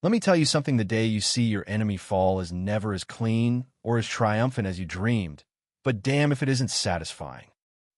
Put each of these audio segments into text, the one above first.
Let me tell you something: the day you see your enemy fall is never as clean or as triumphant as you dreamed, but damn if it isn't satisfying.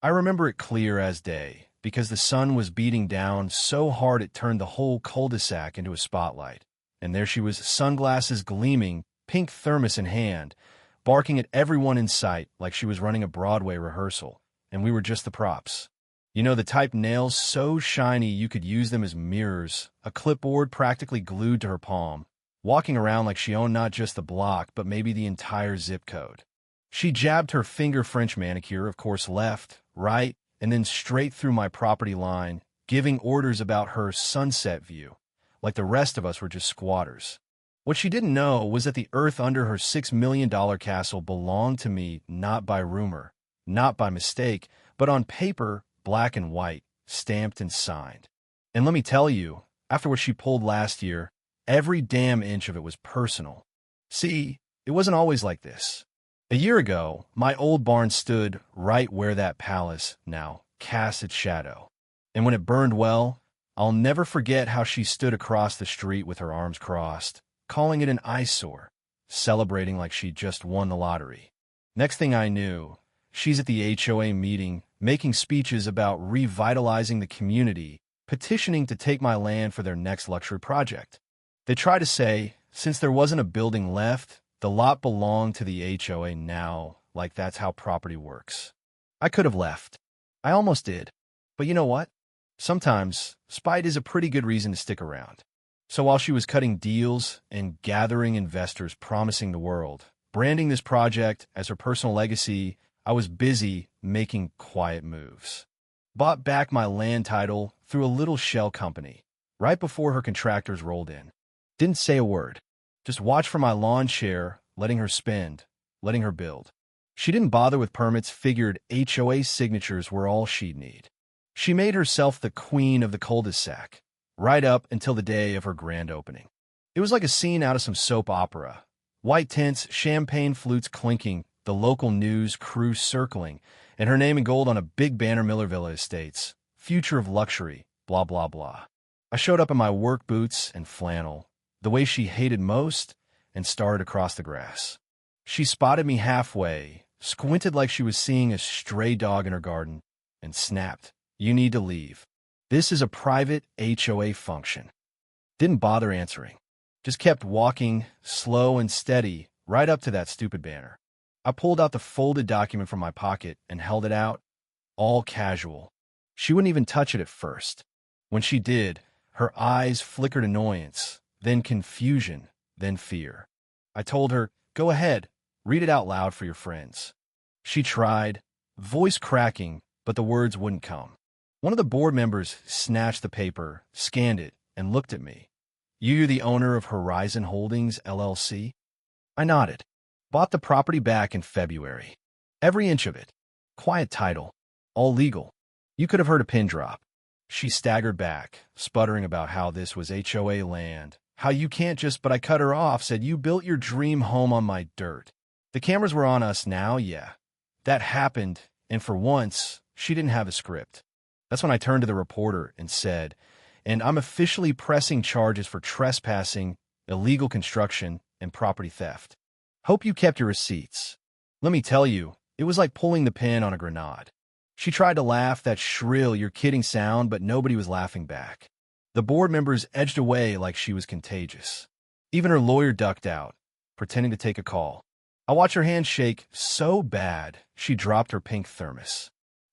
I remember it clear as day, because the sun was beating down so hard it turned the whole cul-de-sac into a spotlight. And there she was, sunglasses gleaming, pink thermos in hand, barking at everyone in sight like she was running a Broadway rehearsal, and we were just the props. You know, the type: nails so shiny you could use them as mirrors, a clipboard practically glued to her palm, walking around like she owned not just the block but maybe the entire zip code. She jabbed her finger French manicure, of course, left, right, and then straight through my property line, giving orders about her sunset view, like the rest of us were just squatters. What she didn't know was that the earth under her $6 million castle belonged to me, not by rumor, not by mistake, but on paper, black and white, stamped and signed. And let me tell you, after what she pulled last year, every damn inch of it was personal. See, it wasn't always like this. A year ago, my old barn stood right where that palace now casts its shadow. And when it burned, well, I'll never forget how she stood across the street with her arms crossed, calling it an eyesore, celebrating like she'd just won the lottery. Next thing I knew, she's at the HOA meeting, making speeches about revitalizing the community, petitioning to take my land for their next luxury project. They try to say, since there wasn't a building left, the lot belonged to the HOA now, like that's how property works. I could have left. I almost did. But you know what? Sometimes, spite is a pretty good reason to stick around. So while she was cutting deals and gathering investors promising the world, branding this project as her personal legacy, I was busy making quiet moves. Bought back my land title through a little shell company, right before her contractors rolled in. Didn't say a word. Just watched for my lawn chair, letting her spend, letting her build. She didn't bother with permits, figured HOA signatures were all she'd need. She made herself the queen of the cul-de-sac, right up until the day of her grand opening. It was like a scene out of some soap opera. White tents, champagne flutes clinking, the local news crew circling, and her name in gold on a big banner: Miller Villa Estates, future of luxury, blah, blah, blah. I showed up in my work boots and flannel, the way she hated most, and started across the grass. She spotted me halfway, squinted like she was seeing a stray dog in her garden, and snapped, "You need to leave. This is a private HOA function." Didn't bother answering. Just kept walking, slow and steady, right up to that stupid banner. I pulled out the folded document from my pocket and held it out, all casual. She wouldn't even touch it at first. When she did, her eyes flickered annoyance, then confusion, then fear. I told her, "Go ahead, read it out loud for your friends." She tried, voice cracking, but the words wouldn't come. One of the board members snatched the paper, scanned it, and looked at me. "You're the owner of Horizon Holdings, LLC?" I nodded. Bought the property back in February. Every inch of it. Quiet title. All legal. You could have heard a pin drop. She staggered back, sputtering about how this was HOA land, how you can't just— But I cut her off, said, "You built your dream home on my dirt. The cameras were on us now, yeah. That happened, and for once, she didn't have a script." That's when I turned to the reporter and said, "And I'm officially pressing charges for trespassing, illegal construction, and property theft. Hope you kept your receipts." Let me tell you, it was like pulling the pin on a grenade. She tried to laugh, that shrill, "You're kidding" sound, but nobody was laughing back. The board members edged away like she was contagious. Even her lawyer ducked out, pretending to take a call. I watched her hand shake so bad, she dropped her pink thermos.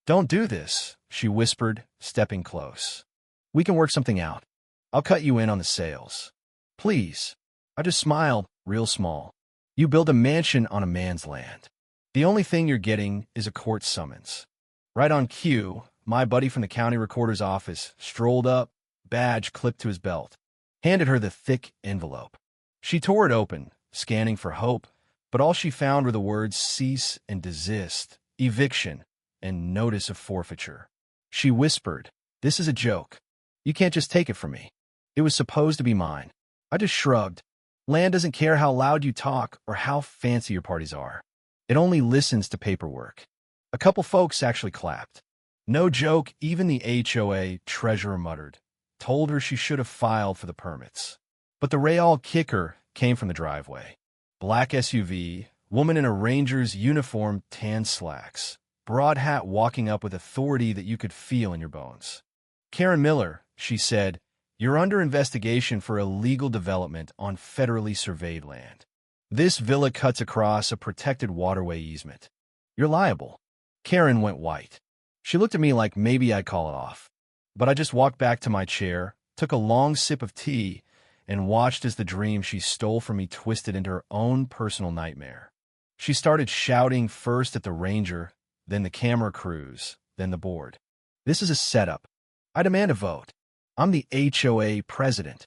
"Don't do this," she whispered, stepping close. "We can work something out. I'll cut you in on the sales. Please." I just smiled, real small. You build a mansion on a man's land. The only thing you're getting is a court summons. Right on cue, my buddy from the county recorder's office strolled up, badge clipped to his belt, handed her the thick envelope. She tore it open, scanning for hope, but all she found were the words "cease and desist," "eviction," and "notice of forfeiture." She whispered, "This is a joke. You can't just take it from me. It was supposed to be mine." I just shrugged. Land doesn't care how loud you talk or how fancy your parties are. It only listens to paperwork. A couple folks actually clapped. No joke, even the HOA treasurer muttered. Told her she should have filed for the permits. But the real kicker came from the driveway. Black SUV, woman in a ranger's uniform, tan slacks, broad hat walking up with authority that you could feel in your bones. "Karen Miller," she said, "you're under investigation for illegal development on federally surveyed land. This villa cuts across a protected waterway easement. You're liable." Karen went white. She looked at me like maybe I'd call it off. But I just walked back to my chair, took a long sip of tea, and watched as the dream she stole from me twisted into her own personal nightmare. She started shouting first at the ranger, then the camera crews, then the board. "This is a setup. I demand a vote. I'm the HOA president."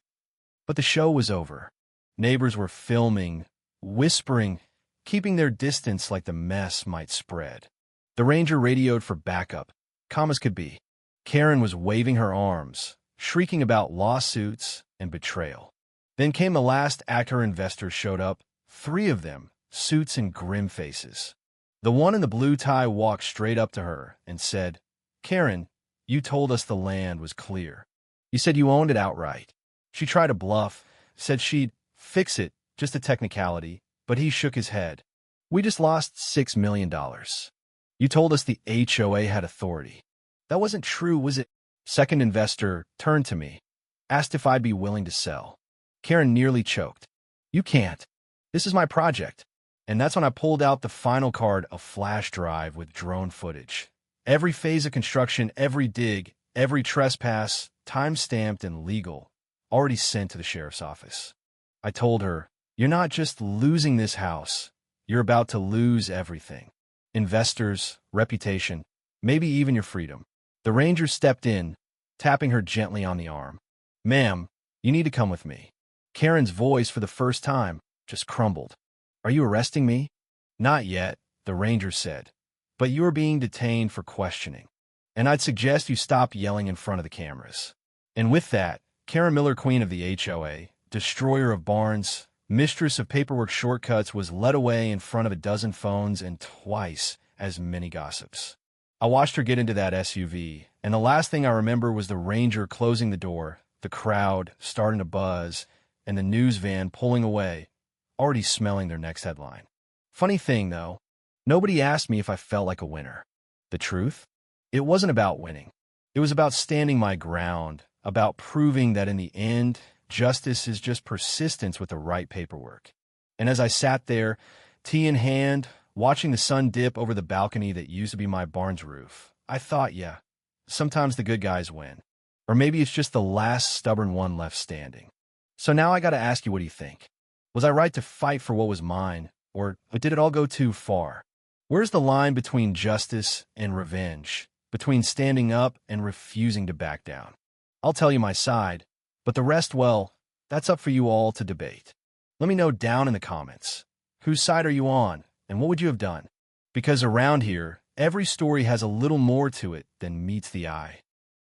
But the show was over. Neighbors were filming, whispering, keeping their distance like the mess might spread. The ranger radioed for backup, calm as could be. Karen was waving her arms, shrieking about lawsuits and betrayal. Then came the last act. Her investors showed up, 3 of them, suits and grim faces. The one in the blue tie walked straight up to her and said, "Karen, you told us the land was clear. You said you owned it outright." She tried to bluff, said she'd fix it, just a technicality, but he shook his head. "We just lost $6 million. You told us the HOA had authority." "That wasn't true, was it?" Second investor turned to me, asked if I'd be willing to sell. Karen nearly choked. "You can't. This is my project." And that's when I pulled out the final card, a flash drive with drone footage. Every phase of construction, every dig, every trespass, time-stamped and legal, already sent to the sheriff's office. I told her, "You're not just losing this house, you're about to lose everything. Investors, reputation, maybe even your freedom." The ranger stepped in, tapping her gently on the arm. "Ma'am, you need to come with me." Karen's voice, for the first time, just crumbled. "Are you arresting me?" "Not yet," the ranger said, "but you are being detained for questioning. And I'd suggest you stop yelling in front of the cameras." And with that, Karen Miller, queen of the HOA, destroyer of barns, mistress of paperwork shortcuts, was led away in front of a dozen phones and twice as many gossips. I watched her get into that SUV, and the last thing I remember was the ranger closing the door, the crowd starting to buzz, and the news van pulling away, already smelling their next headline. Funny thing, though, nobody asked me if I felt like a winner. The truth? It wasn't about winning. It was about standing my ground, about proving that in the end, justice is just persistence with the right paperwork. And as I sat there, tea in hand, watching the sun dip over the balcony that used to be my barn's roof, I thought, yeah, sometimes the good guys win. Or maybe it's just the last stubborn one left standing. So now I gotta ask you, what do you think? Was I right to fight for what was mine, or did it all go too far? Where's the line between justice and revenge, between standing up and refusing to back down? I'll tell you my side, but the rest, well, that's up for you all to debate. Let me know down in the comments. Whose side are you on, and what would you have done? Because around here, every story has a little more to it than meets the eye.